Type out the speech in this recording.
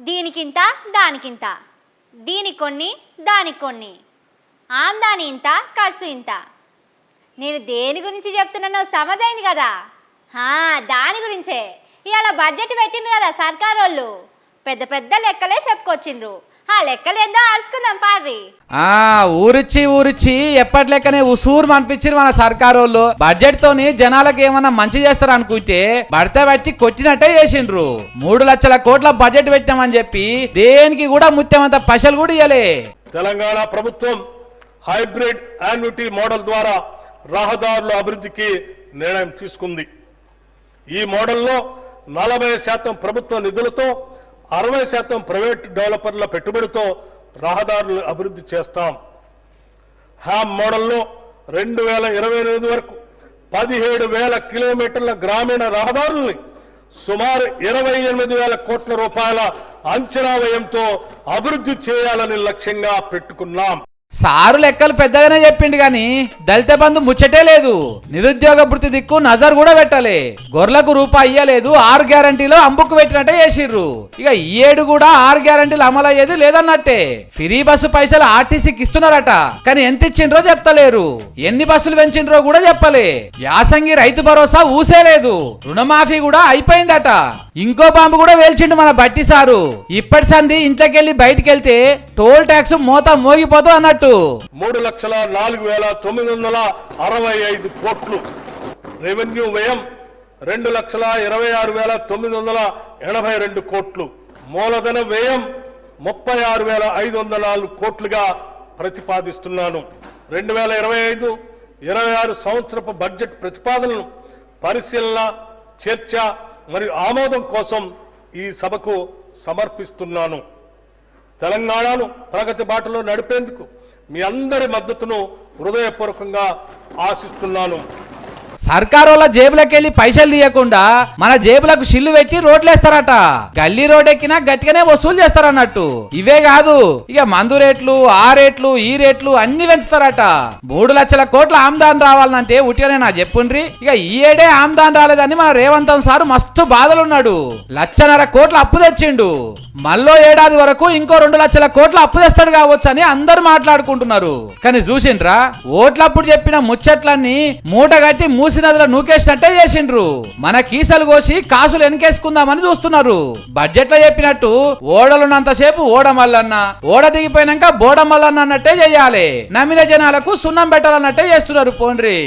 దీనికింత దానికింత, దీనికి కొన్ని దానికి కొన్ని, ఆమ్దాని ఇంత ఖర్చు ఇంత. నేను దేని గురించి చెప్తున్నానో సమజైంది కదా? దాని గురించే ఇవాళ బడ్జెట్ పెట్టిండ్రు కదా సర్కార్ వాళ్ళు. పెద్ద పెద్ద లెక్కలే చెప్పుకొచ్చిండ్రు. ఆ లెక్కలు ఏందో ఆడుచుకుందాం పార్రి. ఊరిచ్చి ఎప్పటి లెక్కనే ఉసూరు అనిపించారు మన సర్కారు వాళ్ళు. బడ్జెట్ తోని జనాలకు ఏమన్నా మంచి చేస్తారు అనుకుంటే బడితే బట్టి కొట్టినట్టే చేసిండ్రు. 3 లక్షల కోట్ల బడ్జెట్ పెట్టామని చెప్పి దేనికి కూడా ముత్యమంత పైసలు కూడా ఇవ్వలే. తెలంగాణ ప్రభుత్వం హైబ్రిడ్ యాన్యుటీ మోడల్ ద్వారా రహదారుల అభివృద్ధికి నిర్ణయం తీసుకుంది. ఈ మోడల్లో 40% ప్రభుత్వ నిధులతో 60% ప్రైవేట్ డెవలపర్ల పెట్టుబడితో రహదారులు అభివృద్ధి చేస్తాం. హ్యామ్ మోడల్లో 2028 వరకు 17,000 కిలోమీటర్ల గ్రామీణ రహదారుల్ని సుమారు 28,000 కోట్ల రూపాయల అంచనా వ్యయంతో అభివృద్ధి చేయాలని లక్ష్యంగా పెట్టుకున్నాం. సారు లెక్కలు పెద్దగానే చెప్పిండు గాని దళిత బంధు ముచ్చటే లేదు. నిరుద్యోగ భృతి దిక్కు నజర్ కూడా పెట్టలే. గొర్రెలకు రూపాయి ఇయ్యలేదు. 6 గ్యారంటీలో అంబుకు పెట్టినట్టే చేసిర్రు. ఇక ఈ ఏడు కూడా 6 గ్యారంటీలు అమలు అయ్యేది లేదన్నట్టే. ఫ్రీ బస్సు పైసలు ఆర్టీసీకి ఇస్తున్నారట, కానీ ఎంత ఇచ్చిండ్రో చెప్తలేరు. ఎన్ని బస్సులు పెంచిండ్రో కూడా చెప్పలే. యాసంగి రైతు భరోసా ఊసేలేదు. రుణమాఫీ కూడా అయిపోయిందట. ఇంకో బాంబు కూడా వేల్చిండు మన బట్టి సారు. ఇప్పటి సంది ఇంట్లోకెళ్ళి బయటికి వెళ్తే టోల్ ట్యాక్స్ మోత మోగిపోతుంది అన్నట్టు. 3,04,965 కోట్లు. రెవెన్యూ వ్యయం 2,26,982 కోట్లు. మూలధన వ్యయం 36,504 కోట్లుగా ప్రతిపాదిస్తున్నాను. 2025-26 సంవత్సరపు బడ్జెట్ ప్రతిపాదనలను పరిశీలన, చర్చ మరియు ఆమోదం కోసం ఈ సభకు సమర్పిస్తున్నాను. తెలంగాణను ప్రగతి బాటలో నడిపేందుకు మీ అందరి మద్దతును హృదయపూర్వకంగా ఆశిస్తున్నాను. సర్కారోళ్ళ జేబులకెళ్ళి పైసలు తీయకుండా మన జేబులకు షిల్లు పెట్టి రోడ్లేస్తారట. గల్లీ రోడ్ ఎక్కినా గట్టిగానే వసూలు చేస్తారన్నట్టు. ఇవే కాదు, ఇక మందు రేట్లు, ఆ రేట్లు, ఈ రేట్లు అన్ని పెంచుతారట. 3 లక్షల కోట్ల ఆమ్దాన్ రావాలంటే ఉట్టిగానే నా చెప్పుండ్రి. ఇక ఈ ఏడే ఆమ్దాన్ రాలేదని మన రేవంతం సారు మస్తు బాధలున్నాడు. 1,50,000 కోట్ల అప్పు తెచ్చిండు. మళ్ళో ఏడాది వరకు ఇంకో 2 లక్షల కోట్ల అప్పు తెస్తాడు కావచ్చు అని అందరు మాట్లాడుకుంటున్నారు. కానీ చూసిండ్రా, ఓట్లప్పుడు చెప్పిన ముచ్చట్లన్నీ మూట గట్టి మూసి నదిలో నూకేసినట్టే చేసిండ్రు. మన కీసలు కోసి కాసులు వెనకేసుకుందామని చూస్తున్నారు. బడ్జెట్ లో చెప్పినట్టు ఓడలున్నంతసేపు ఓడమల్లన్న, ఓడ దిగిపోయినాక బోడమల్లన్న అన్నట్టే చెయ్యాలి. నమ్మిన జనాలకు సున్నం పెట్టాలన్నట్టే చేస్తున్నారు. పోండ్రి.